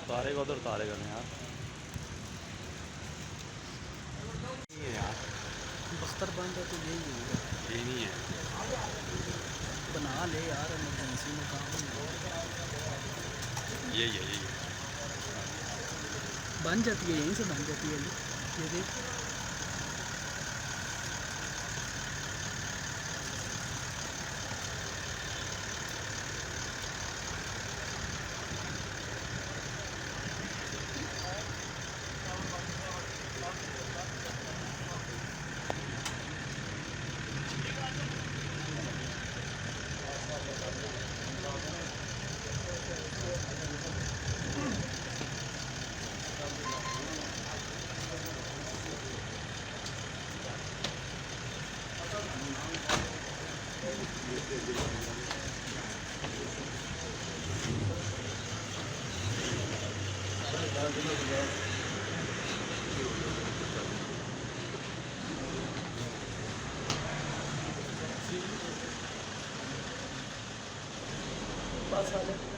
उतारेगा उधर उतारेगा नहीं यार। नहीं है यार, बख्तर बंद है तो यही होगा। ये नहीं है। बना ले यार, इमरजेंसी में काम है। यही है यही है। बन जाती है, यहीं से बन जाती है ये देख। बस आ जाए।